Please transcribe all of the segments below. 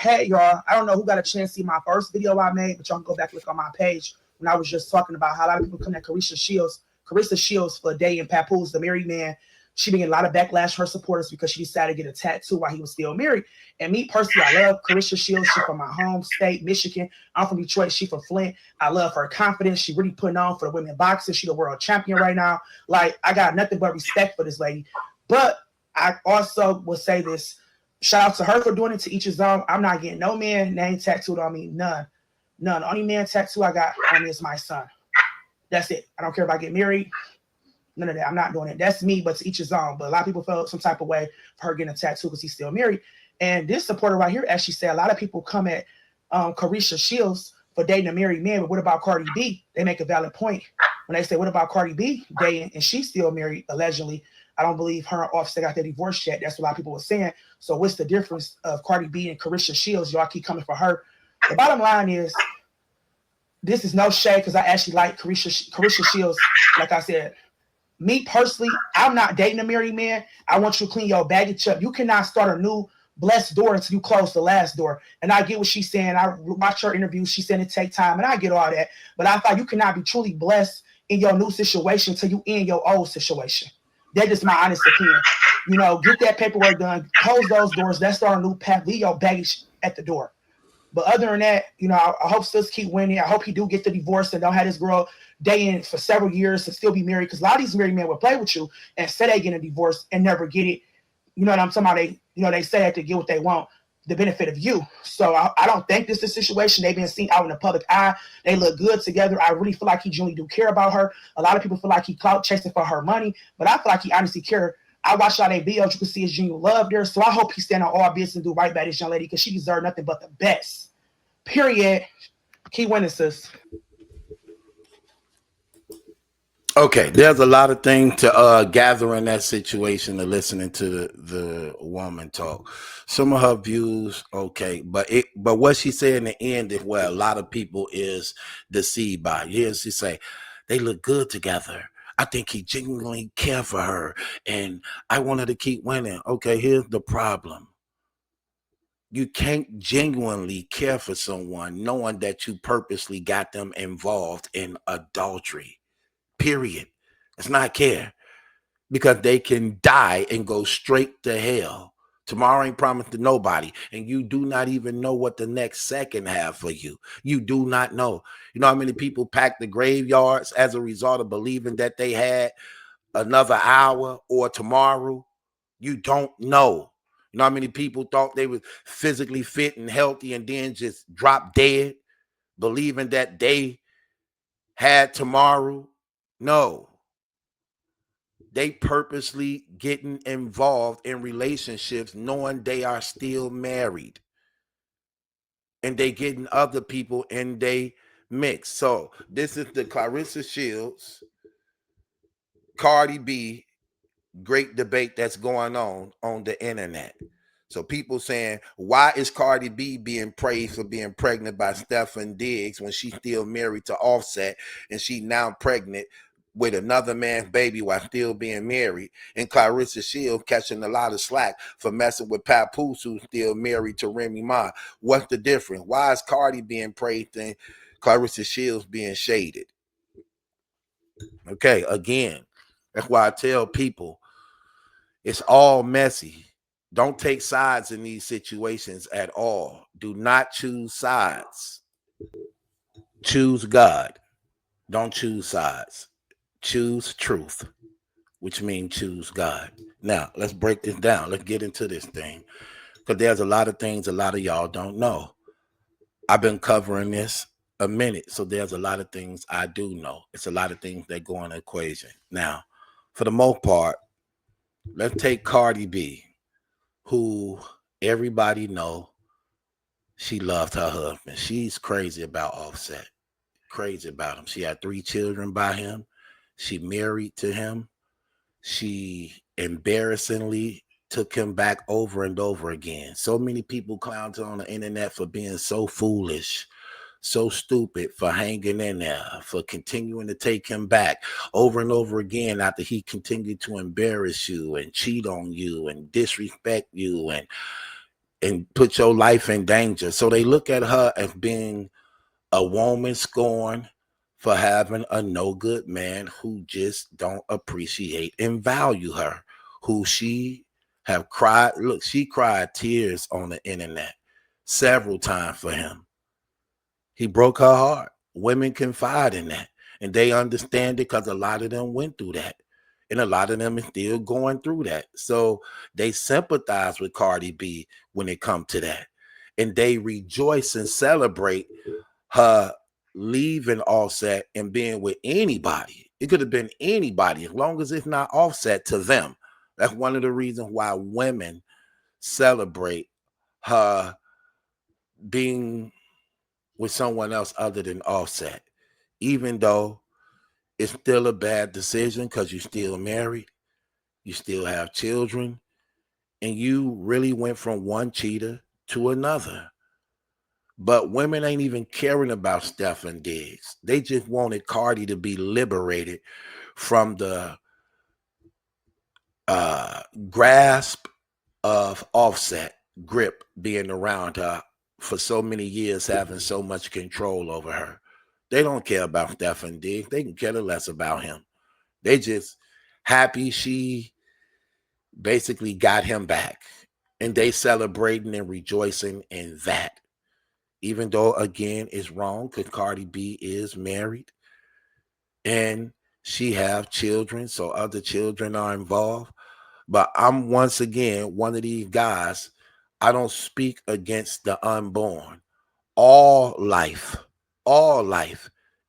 Hey y'all, I don't know who got a chance to see my first video I made, but y'all can go back and look on my page when I was just talking about how a lot of people come at Carissa Shields for dating Papoose, the married man. She been getting a lot of backlash from her supporters because she decided to get a tattoo while he was still married. And me personally, I love Carissa Shields. She from my home state, Michigan. I'm from Detroit. She from Flint. I love her confidence. She really putting on for the women boxing. She the world champion right now. Like, I got nothing but respect for this lady. But I also will say this. Shout out to her for doing it, to each his own. I'm not getting no man name tattooed on me. None. The only man tattoo I got on me is my son. That's it. I don't care if I get married. None of that. I'm not doing it. That's me, but to each his own. But a lot of people felt some type of way for her getting a tattoo because he's still married. And this supporter right here actually said a lot of people come at Carissa Shields for dating a married man, but what about Cardi B? They make a valid point when they say, what about Cardi B dating and she's still married, allegedly? I don't believe her and Offset got their divorce yet. That's what a lot of people were saying. So what's the difference of Cardi B and Carissa Shields? Y'all keep coming for her. The bottom line is, this is no shade because I actually like Carissa Shields. Like I said, me personally, I'm not dating a married man. I want you to clean your baggage up. You cannot start a new blessed door until you close the last door. And I get what she's saying. I watch her interview. She said it take time, and I get all that. But I thought you cannot be truly blessed in your new situation until you end your old situation. That's just my honest opinion. You know, get that paperwork done, close those doors. Let's start a new path. Leave your baggage at the door. But other than that, you know, I hope Sis keep winning. I hope he do get the divorce and don't have this girl dating for several years to still be married. Because a lot of these married men will play with you and say they get a divorce and never get it. You know what I'm talking about? They say that to get what they want, the benefit of you. So I don't think this is a situation. They've been seen out in the public eye. They look good together. I really feel like he genuinely do care about her. A lot of people feel like he clout chasing for her money, but I feel like he honestly care. I watched all their videos. You can see his genuine love there. So I hope he stand on all business and do right by this young lady because she deserves nothing but the best. Period. Keep winning, sis. Okay, there's a lot of things to gather in that situation and listening to the woman talk. Some of her views, okay, but what she said in the end is where a lot of people is deceived by. Here's she say, they look good together. I think he genuinely care for her, and I want her to keep winning. Okay, here's the problem. You can't genuinely care for someone knowing that you purposely got them involved in adultery. Period. It's not care, because they can die and go straight to hell. Tomorrow ain't promised to nobody, and you do not even know what the next second have for you. You do not know. You know how many people packed the graveyards as a result of believing that they had another hour or tomorrow? You don't know. You know how many people thought they were physically fit and healthy and then just drop dead, believing that they had tomorrow? No. They purposely getting involved in relationships knowing they are still married. And they getting other people in they mix. So this is the Claressa Shields, Cardi B great debate that's going on the internet. So people saying, why is Cardi B being praised for being pregnant by Stefon Diggs when she's still married to Offset and she now pregnant with another man's baby while still being married, and Claressa Shields catching a lot of slack for messing with Papoose, who's still married to Remy Ma? What's the difference? Why is Cardi being praised and Claressa Shields being shaded? Okay, again, that's why I tell people it's all messy. Don't take sides in these situations at all. Do not choose sides. Choose God. Don't choose sides. Choose truth, which means choose God. Now, let's break this down. Let's get into this thing, because there's a lot of things a lot of y'all don't know. I've been covering this a minute, so there's a lot of things I do know. It's a lot of things that go in the equation. Now, for the most part, let's take Cardi B, who everybody know she loved her husband. She's crazy about Offset. Crazy about him. She had 3 children by him. She married to him. She embarrassingly took him back over and over again. So many people clowned her on the internet for being so foolish, so stupid, for hanging in there, for continuing to take him back over and over again after he continued to embarrass you and cheat on you and disrespect you. And and put your life in danger. So they look at her as being a woman scorned for having a no good man who just don't appreciate and value her, who she have cried. Look, she cried tears on the internet several times for him. He broke her heart. Women confide in that, and they understand it because a lot of them went through that, and a lot of them are still going through that. So they sympathize with Cardi B when it comes to that, and they rejoice and celebrate her leaving Offset and being with anybody. It could have been anybody, as long as it's not Offset to them. That's one of the reasons why women celebrate her being with someone else other than Offset, even though it's still a bad decision because you're still married, you still have children, and you really went from one cheater to another. But women ain't even caring about Stefon Diggs. They just wanted Cardi to be liberated from the grasp of Offset grip being around her for so many years, having so much control over her. They don't care about Stefon Diggs. They can care less about him. They just happy she basically got him back. And they celebrating and rejoicing in that. Even though, again, it's wrong because Cardi B is married and she have children, so other children are involved. But I'm once again one of these guys. I don't speak against the unborn. All life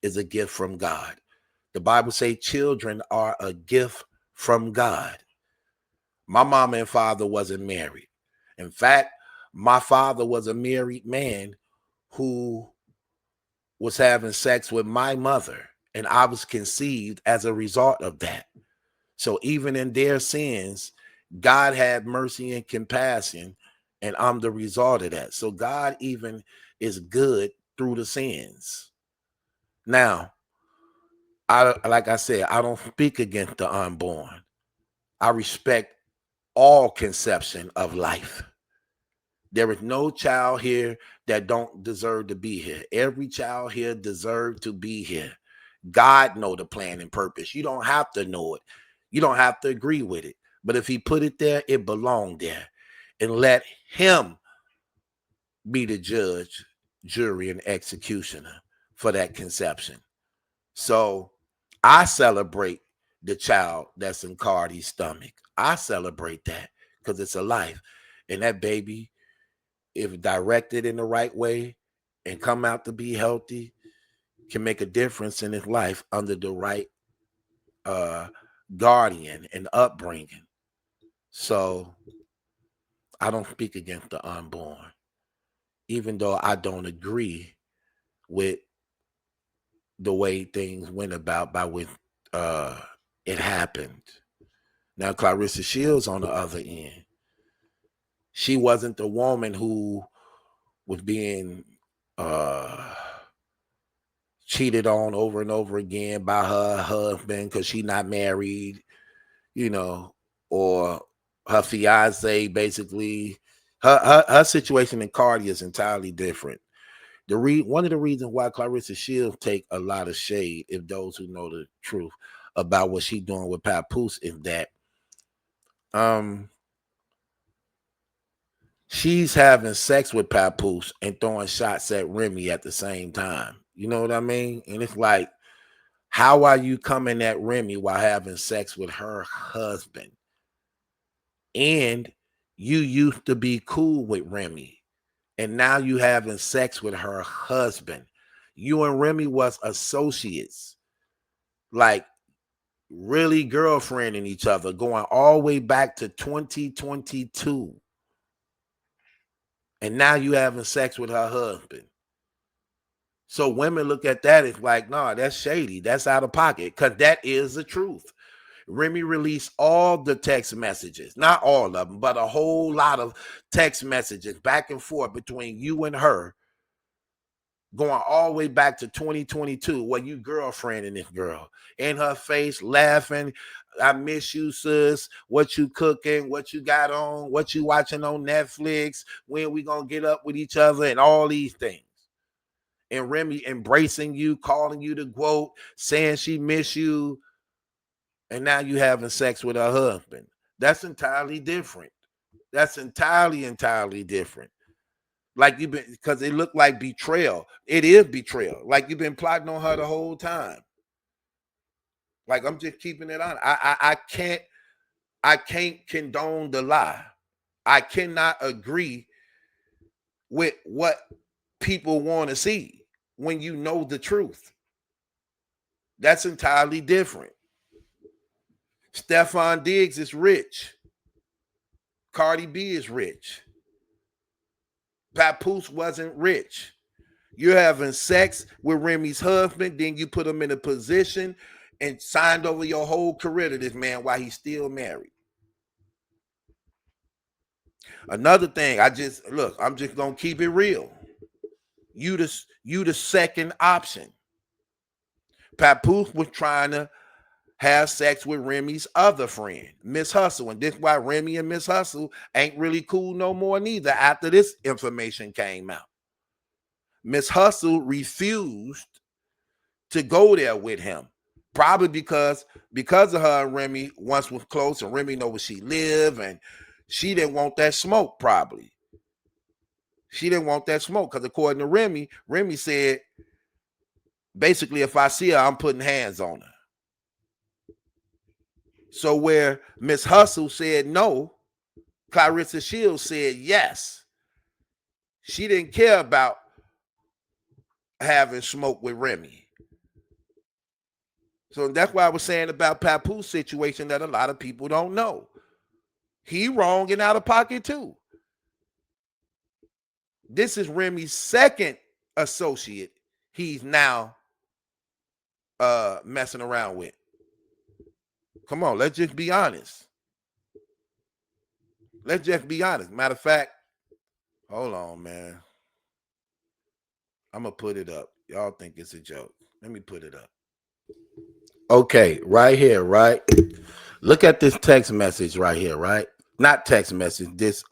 is a gift from God. The Bible says children are a gift from God. My mama and father wasn't married. In fact, my father was a married man who was having sex with my mother, and I was conceived as a result of that. So even in their sins, God had mercy and compassion, and I'm the result of that. So God even is good through the sins. Now, like I said, I don't speak against the unborn. I respect all conception of life. There is no child here that don't deserve to be here. Every child here deserves to be here. God know the plan and purpose. You don't have to know it. You don't have to agree with it. But if he put it there, it belonged there. And let him be the judge, jury, and executioner for that conception. So I celebrate the child that's in Cardi's stomach. I celebrate that because it's a life. And that baby, if directed in the right way and come out to be healthy, can make a difference in his life under the right guardian and upbringing. So I don't speak against the unborn, even though I don't agree with the way things went about by when it happened. Now, Claressa Shields on the other end, she wasn't the woman who was being cheated on over and over again by her husband because she's not married, or her fiance. Basically, her situation in Cardi is entirely different. One of the reasons why Claressa Shields take a lot of shade, if those who know the truth about what she's doing with Papoose, is that she's having sex with Papoose and throwing shots at Remy at the same time. You know what I mean? And it's like, how are you coming at Remy while having sex with her husband? And you used to be cool with Remy, and now you having sex with her husband. You and Remy was associates, like really girlfriending each other, going all the way back to 2022. And now you having sex with her husband. So women look at that as like, nah, that's shady. That's out of pocket, because that is the truth. Remy released all the text messages, not all of them, but a whole lot of text messages back and forth between you and her going all the way back to 2022, where you girlfriending this girl in her face, laughing. I miss you, sis. What you cooking? What you got on? What you watching on Netflix? When we gonna get up with each other? And all these things. And Remy embracing you, calling you to quote, saying she miss you, and now you having sex with her husband. That's entirely different. That's entirely different. Like you've been, because it looked like betrayal. It is betrayal. Like you've been plotting on her the whole time. Like I'm just keeping it on. I can't condone the lie. I cannot agree with what people want to see when you know the truth. That's entirely different. Stefon Diggs is rich. Cardi B is rich. Papoose wasn't rich. You're having sex with Remy's husband, then you put him in a position and signed over your whole career to this man while he's still married. Another thing, I'm just gonna keep it real. You the second option. Papoose was trying to have sex with Remy's other friend, Miss Hustle. And this is why Remy and Miss Hustle ain't really cool no more neither after this information came out. Miss Hustle refused to go there with him. Probably because of her and Remy once was close and Remy know where she lived and she didn't want that smoke probably. She didn't want that smoke because according to Remy said, basically, if I see her, I'm putting hands on her. So where Miss Hustle said no, Claressa Shields said yes. She didn't care about having smoke with Remy. So that's why I was saying about Papoose situation that a lot of people don't know. He wrong and out of pocket too. This is Remy's second associate he's now messing around with. Come on, let's just be honest. Let's just be honest. Matter of fact, hold on, man. I'm going to put it up. Y'all think it's a joke. Let me put it up. Okay, right here, right? Look at this text message right here, right? Not text message, this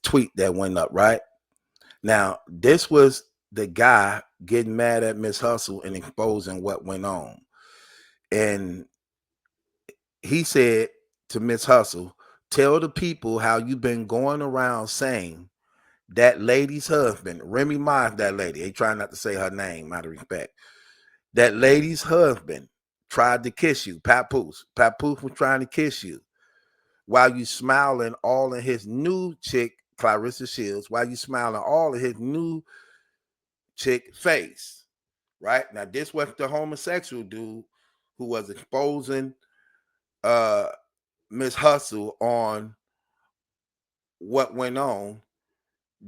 tweet that went up, right? Now, this was the guy getting mad at Miss Hustle and exposing what went on. And he said to Miss Hustle, tell the people how you've been going around saying that lady's husband, Remy Ma, that lady, they trying not to say her name out of respect. That lady's husband tried to kiss you, Papoose. Papoose was trying to kiss you while you smiling all in his new chick, Claressa Shields, while you smiling all in his new chick face, right? Now, this was the homosexual dude who was exposing Miss Hustle on what went on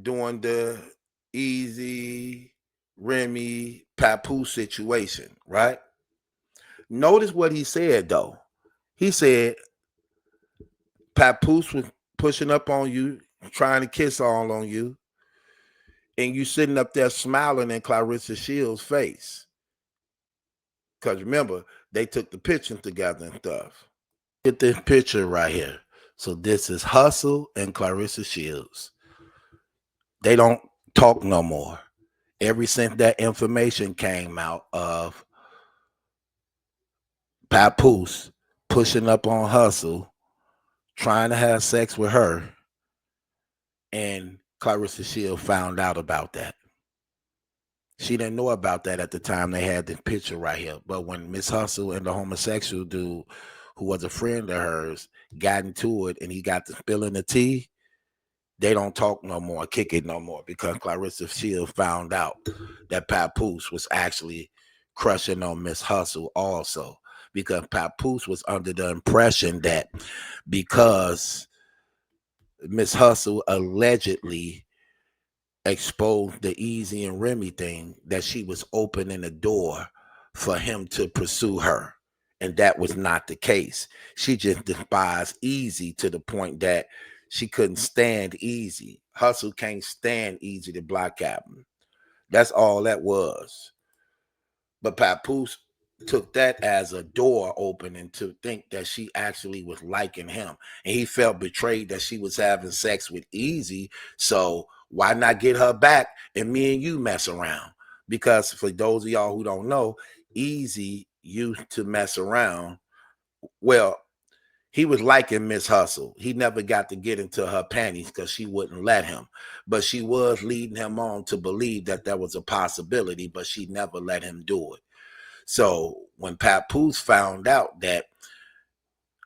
during the Easy Remy Papoose situation, right? Notice what he said though. He said Papoose was pushing up on you, trying to kiss all on you, and you sitting up there smiling in Claressa Shields' face. Because remember, they took the picture together and stuff. Get this picture right here. So this is Hustle and Claressa Shields. They don't talk no more. Ever since that information came out of Papoose pushing up on Hustle, trying to have sex with her, and Claressa Shields found out about that. She didn't know about that at the time they had the picture right here. But when Miss Hustle and the homosexual dude, who was a friend of hers, got into it and he got to spilling the tea, they don't talk no more, kick it no more, because Claressa Shields found out that Papoose was actually crushing on Miss Hustle also, because Papoose was under the impression that because Miss Hustle allegedly exposed the Easy and Remy thing, that she was opening the door for him to pursue her. And that was not the case. She just despised Easy to the point that she couldn't stand Easy. Hustle can't stand Easy, the block captain. That's all that was. But Papoose took that as a door opening to think that she actually was liking him. And he felt betrayed that she was having sex with Easy. So why not get her back and me and you mess around? Because for those of y'all who don't know, Easy used to mess around. Well, he was liking Miss Hustle. He never got to get into her panties because she wouldn't let him. But she was leading him on to believe that there was a possibility, but she never let him do it. So when Papoose found out that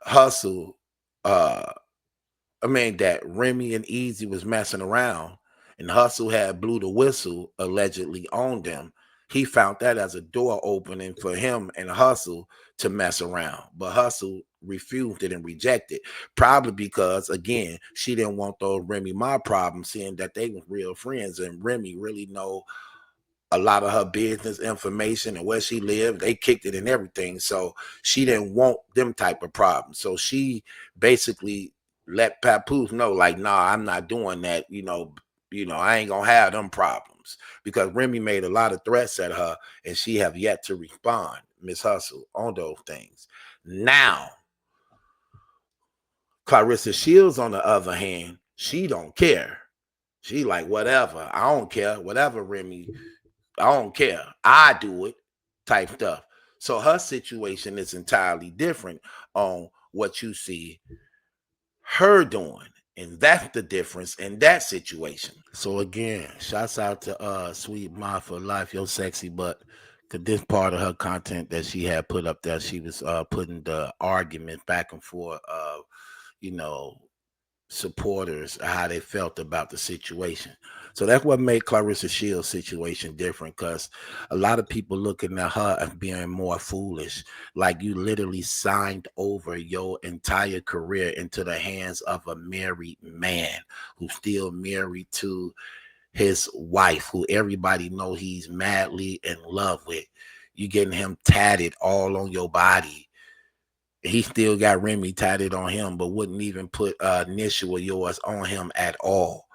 Hustle, that Remy and Easy was messing around and Hustle had blew the whistle allegedly on them, he found that as a door opening for him and Hustle to mess around. But Hustle refused it and rejected, probably because, again, she didn't want those Remy Ma problems, seeing that they were real friends and Remy really know a lot of her business information and where she lived. They kicked it and everything. So she didn't want them type of problems. So she basically let Papoose know, like, nah, I'm not doing that. I ain't gonna have them problems, because Remy made a lot of threats at her and she have yet to respond, Miss Hustle, on those things. Now, Claressa Shields, on the other hand, she don't care. She like, whatever. I don't care. Whatever, Remy. I don't care. I do it type stuff. So her situation is entirely different on what you see her doing. And that's the difference in that situation. So again, shouts out to Sweet Ma for life, yo sexy butt. Cause this part of her content that she had put up there, she was putting the argument back and forth of, supporters, how they felt about the situation. So that's what made Claressa Shields' situation different, because a lot of people looking at her as being more foolish. Like, you literally signed over your entire career into the hands of a married man who's still married to his wife, who everybody know he's madly in love with. You getting him tatted all on your body. He still got Remy tatted on him, but wouldn't even put initial of yours on him at all.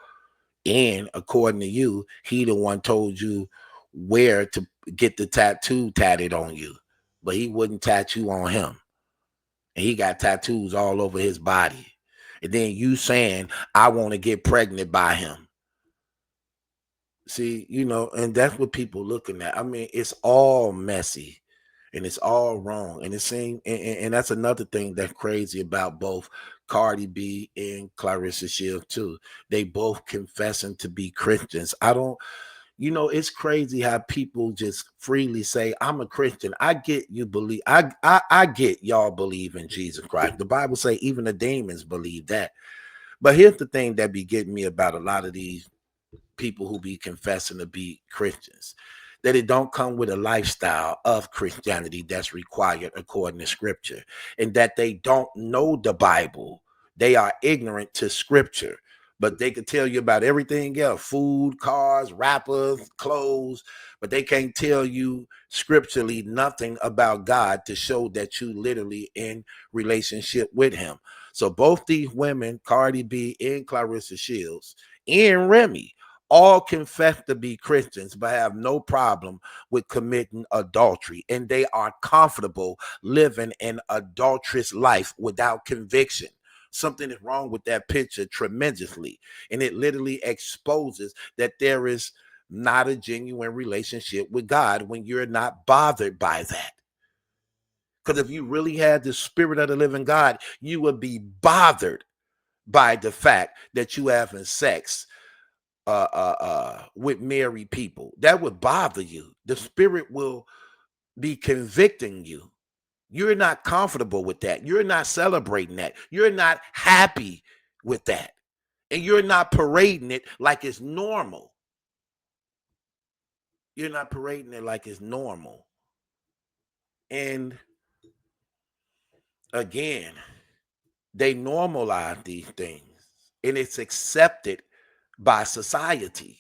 And according to you, he the one told you where to get the tattoo tatted on you, but he wouldn't tattoo on him. And he got tattoos all over his body. And then you saying, I want to get pregnant by him. See, and that's what people looking at. I mean, it's all messy. And it's all wrong. And it seems, and that's another thing that's crazy about both Cardi B and Claressa Shields too. They both confessing to be Christians. I don't, it's crazy how people just freely say, I'm a Christian. I get you believe, I get y'all believe in Jesus Christ. The Bible say even the demons believe that. But here's the thing that be getting me about a lot of these people who be confessing to be Christians, that it don't come with a lifestyle of Christianity that's required according to scripture, and that they don't know the Bible. They are ignorant to scripture, but they could tell you about everything else: food, cars, rappers, clothes, but they can't tell you scripturally nothing about God to show that you literally in relationship with him. So both these women, Cardi B and Claressa Shields and Remy, all confess to be Christians, but have no problem with committing adultery. And they are comfortable living an adulterous life without conviction. Something is wrong with that picture tremendously. And it literally exposes that there is not a genuine relationship with God when you're not bothered by that. Because if you really had the spirit of the living God, you would be bothered by the fact that you having sex with married people. That would bother you. The spirit will be convicting you. You're not comfortable with that. You're not celebrating that. You're not happy with that. And you're not parading it like it's normal. You're not parading it like it's normal. And again, they normalize these things, and it's accepted by society.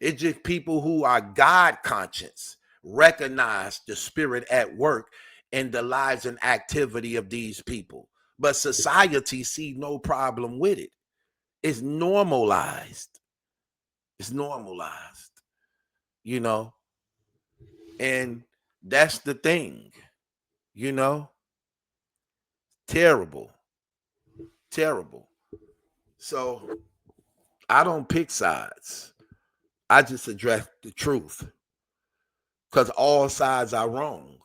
It's just people who are God conscious recognize the spirit at work in the lives and activity of these people. But society see no problem with it. It's normalized. It's normalized. you know, and that's the thing, you know. Terrible, terrible. So I don't pick sides. I just address the truth because all sides are wrong.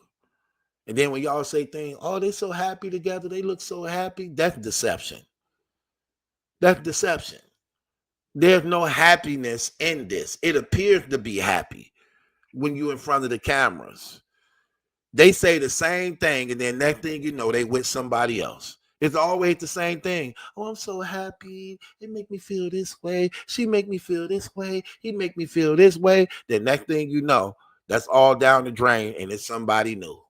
And then when y'all say things, oh, they're so happy together, they look so happy, that's deception. That's deception. There's no happiness in this. It appears to be happy when you're in front of the cameras. They say the same thing, and then next thing you know, they with somebody else. It's always the same thing. Oh, I'm so happy. It make me feel this way. She make me feel this way. He make me feel this way. The next thing you know, that's all down the drain, and it's somebody new.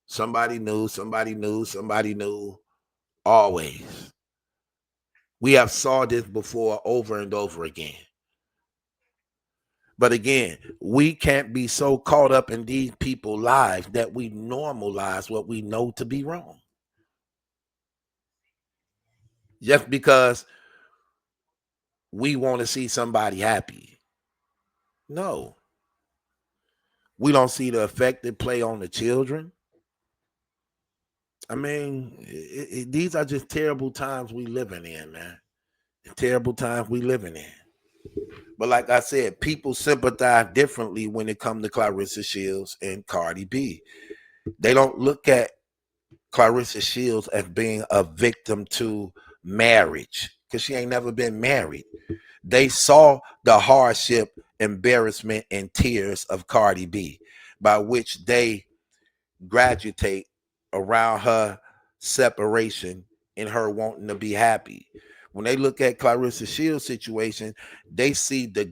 Somebody new, somebody new, somebody new. Always. We have saw this before over and over again. But again, we can't be so caught up in these people's lives that we normalize what we know to be wrong. Just because we want to see somebody happy. No. We don't see the effect it play on the children. I mean, these are just terrible times we living in, man. Terrible times we living in. But like I said, people sympathize differently when it comes to Claressa Shields and Cardi B. They don't look at Claressa Shields as being a victim to marriage because she ain't never been married. They saw the hardship, embarrassment, and tears of Cardi B, by which they graduate around her separation and her wanting to be happy. When they look at Claressa Shields' situation, they see the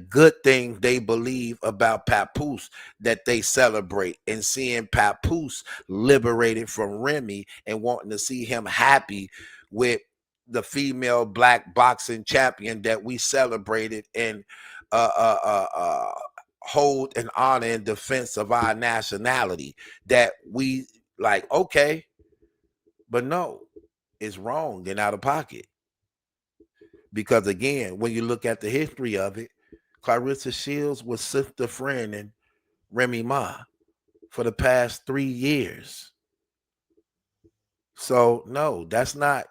good thing they believe about Papoose that they celebrate, and seeing Papoose liberated from Remy and wanting to see him happy with the female black boxing champion that we celebrated and hold and honor in defense of our nationality, that we like, okay, but no, it's wrong and out of pocket. Because again, when you look at the history of it, Claressa Shields was sister friend and Remy Ma for the past 3 years. So no, that's not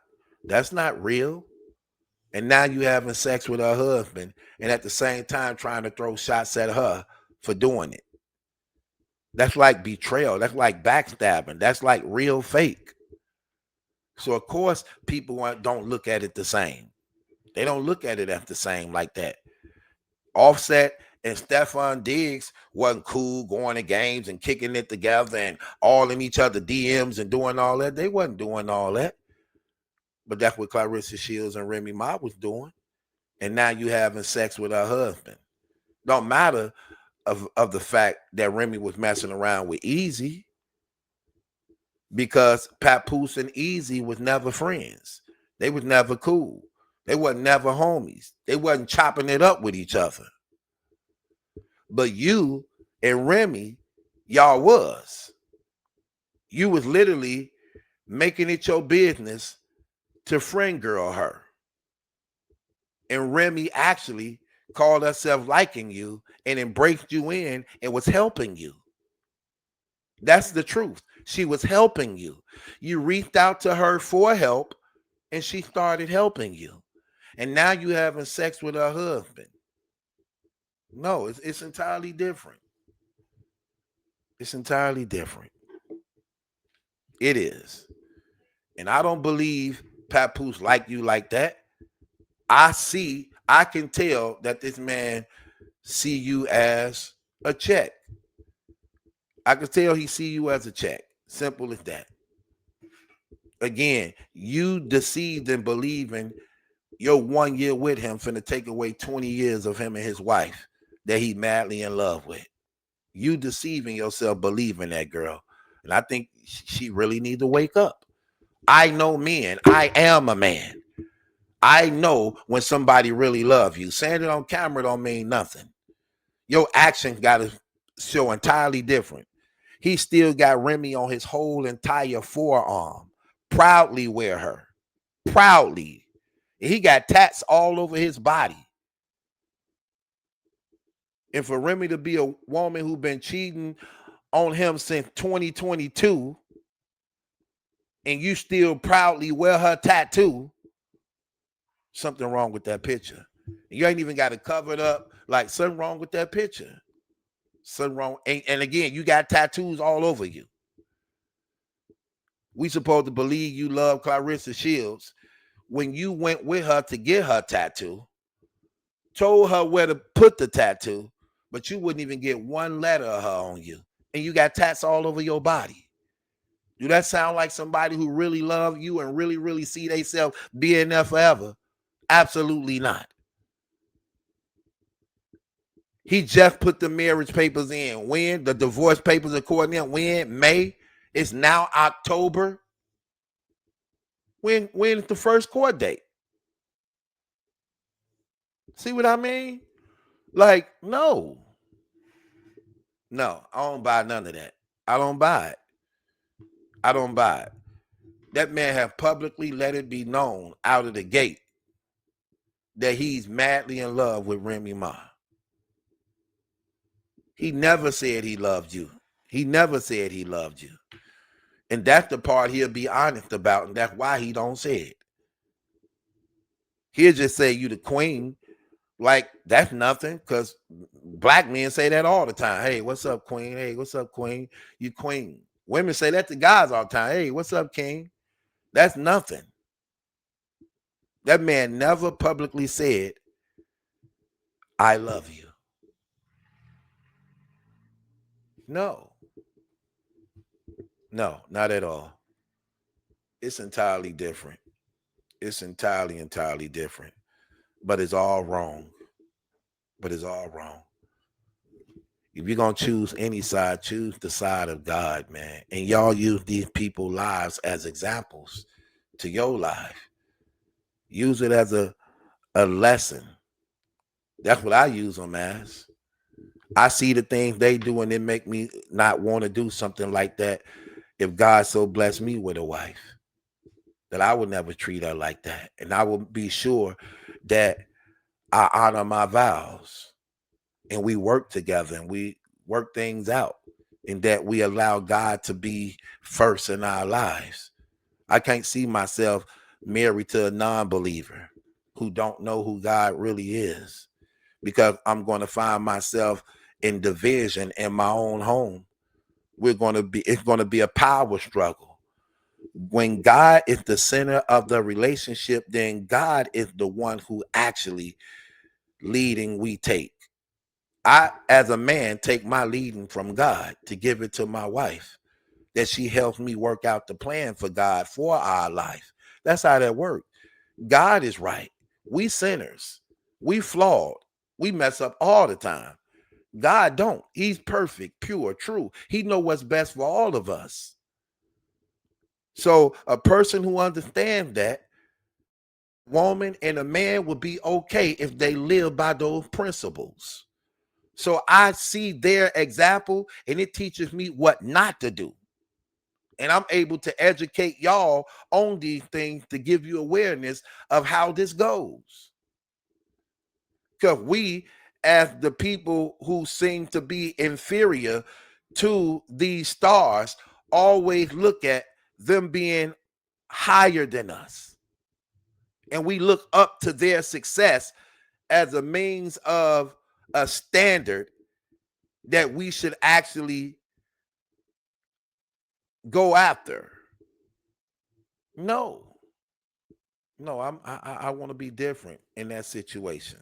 real. And now you having sex with her husband and at the same time trying to throw shots at her for doing it. That's like betrayal. That's like backstabbing. That's like real fake. So of course people don't look at it the same. They don't look at it as the same like that. Offset and Stefon Diggs wasn't cool going to games and kicking it together and all in each other DMs and doing all that. They wasn't doing all that. But that's what Claressa Shields and Remy Ma was doing. And now you having sex with her husband. Don't matter of the fact that Remy was messing around with Easy, because Papoose and Easy was never friends. They was never cool. They wasn't never homies. They wasn't chopping it up with each other. But you and Remy, y'all was. You was literally making it your business to friend girl her. And Remy actually called herself liking you and embraced you in and was helping you. That's the truth. She was helping you. You reached out to her for help and she started helping you. And now you having sex with her husband. No, it's entirely different. It's entirely different. It is. And I don't believe Papoose like you like that. I can tell that this man see you as a check. I can tell he see you as a check. Simple as that. Again, you deceived and believing your 1 year with him finna take away 20 years of him and his wife that he madly in love with. You deceiving yourself, believing that girl. And I think she really need to wake up. I know men. I am a man. I know when somebody really love you. Saying it on camera don't mean nothing. Your actions got to show entirely different. He still got Remy on his whole entire forearm. Proudly wear her. Proudly. He got tats all over his body. And for Remy to be a woman who been cheating on him since 2022, and you still proudly wear her tattoo, something wrong with that picture. You ain't even got to cover it up. Like, something wrong with that picture. Something wrong. And again, you got tattoos all over you. We supposed to believe you love Claressa Shields when you went with her to get her tattoo, told her where to put the tattoo, but you wouldn't even get one letter of her on you. And you got tats all over your body. Do that sound like somebody who really love you and really, really see themselves being there forever? Absolutely not. He just put the marriage papers in. When? The divorce papers according to him. When? May. It's now October. When is the first court date? See what I mean? Like, no. No, I don't buy none of that. I don't buy it. I don't buy it. That man have publicly let it be known out of the gate that he's madly in love with Remy Ma. He never said he loved you. He never said he loved you. And that's the part he'll be honest about, and that's why he don't say it. He'll just say you the queen. Like, that's nothing, because black men say that all the time. Hey, what's up, queen? Hey, what's up, queen? You queen. Women say that to guys all the time. Hey, what's up, king? That's nothing. That man never publicly said, I love you. No. No, not at all. It's entirely different. It's entirely different. But it's all wrong. But it's all wrong. If you're going to choose any side, choose the side of God, man. And y'all use these people's lives as examples to your life. Use it as a lesson. That's what I use them as. I see the things they do and it make me not want to do something like that if God so blessed me with a wife. That I would never treat her like that. And I will be sure that I honor my vows. And we work together and we work things out, and that we allow God to be first in our lives. I can't see myself married to a non-believer who don't know who God really is, because I'm going to find myself in division in my own home. It's going to be a power struggle. When God is the center of the relationship, then God is the one who actually leading we take. I, as a man, take my leading from God to give it to my wife, that she helps me work out the plan for God for our life. That's how that works. God is right. We sinners. We flawed. We mess up all the time. God don't. He's perfect, pure, true. He knows what's best for all of us. So a person who understands that, woman and a man will be okay if they live by those principles. So I see their example and it teaches me what not to do. And I'm able to educate y'all on these things to give you awareness of how this goes. Because we, as the people who seem to be inferior to these stars, always look at them being higher than us. And we look up to their success as a means of a standard that we should actually go after. No, I want to be different in that situation.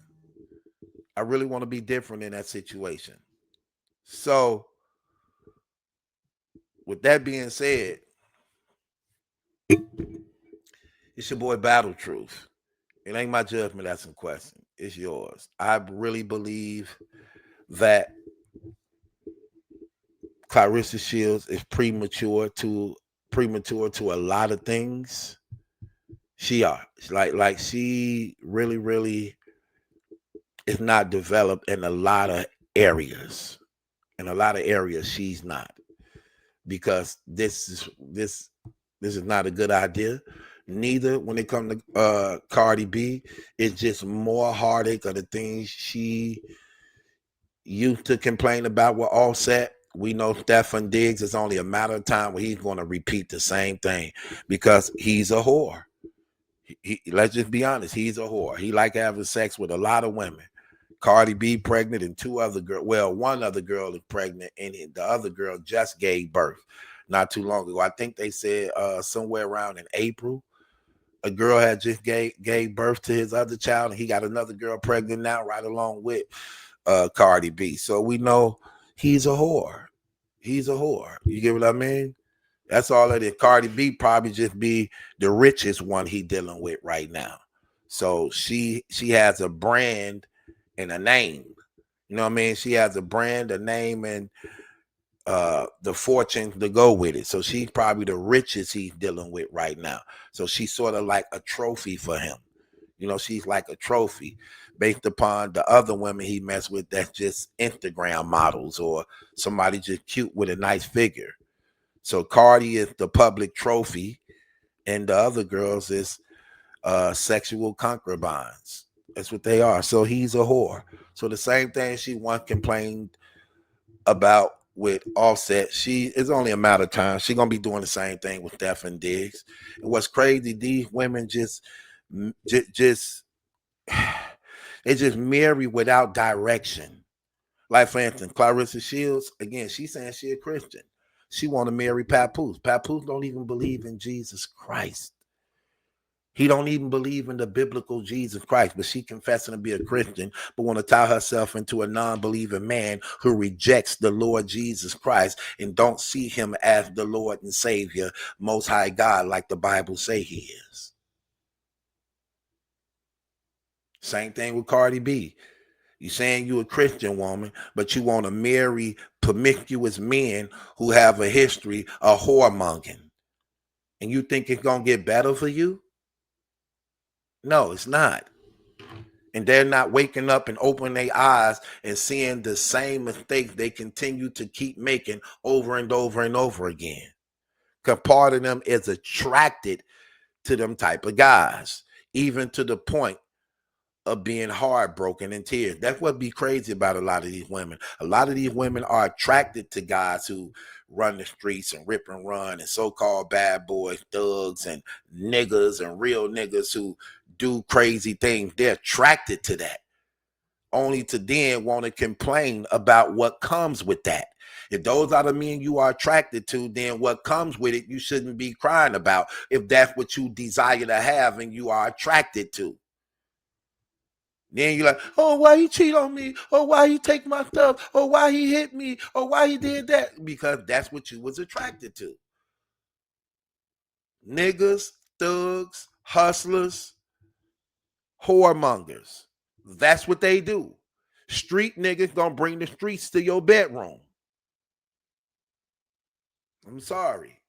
I really want to be different in that situation. So with that being said, it's your boy Battle Truth. It ain't my judgment that's in question. It's yours. I really believe that Claressa Shields is premature to a lot of things. She really is not developed in a lot of areas. In a lot of areas, she's not, because this is not a good idea. Neither when it comes to Cardi B. It's just more heartache of the things she you to complain about what Offset. We know Stefon Diggs is only a matter of time where he's going to repeat the same thing because he's a whore. Let's just be honest. He's a whore. He like having sex with a lot of women. Cardi B pregnant and two other girls. Well, one other girl is pregnant and the other girl just gave birth not too long ago. I think they said somewhere around in April. A girl had just gave birth to his other child, and he got another girl pregnant now, right along with Cardi B. So we know he's a whore. He's a whore. You get what I mean? That's all it is. Cardi B probably just be the richest one he dealing with right now. So she has a brand and a name. You know what I mean? She has a brand, a name, and the fortune to go with it. So she's probably the richest he's dealing with right now. So she's sort of like a trophy for him. You know, she's like a trophy based upon the other women he messed with that's just Instagram models or somebody just cute with a nice figure. So Cardi is the public trophy, and the other girls is sexual concubines. That's what they are. So he's a whore. So the same thing she once complained about with Offset, she is only a matter of time. She's gonna be doing the same thing with Stefon Diggs. And what's crazy, these women just they just marry without direction. Like for instance, Claressa Shields, again, she's saying she a Christian. She want to marry Papoose. Papoose don't even believe in Jesus Christ. He don't even believe in the biblical Jesus Christ, but she confessing to be a Christian, but want to tie herself into a non-believing man who rejects the Lord Jesus Christ and don't see him as the Lord and Savior, Most High God, like the Bible say he is. Same thing with Cardi B. You saying you a Christian woman, but you want to marry promiscuous men who have a history of whoremongering. And you think it's going to get better for you? No, it's not. And they're not waking up and opening their eyes and seeing the same mistakes they continue to keep making over and over and over again. Because part of them is attracted to them type of guys, even to the point of being heartbroken in tears. That's what be crazy about a lot of these women. A lot of these women are attracted to guys who run the streets and rip and run and so-called bad boys, thugs and niggas and real niggas who do crazy things. They're attracted to that, only to then want to complain about what comes with that. If those are the men you are attracted to, then what comes with it, you shouldn't be crying about if that's what you desire to have and you are attracted to. Then you're like, oh, why he cheat on me? Or why he take my stuff? Or why he hit me? Or why he did that? Because that's what you was attracted to. Niggas, thugs, hustlers, whoremongers. That's what they do. Street niggas gonna bring the streets to your bedroom. I'm sorry.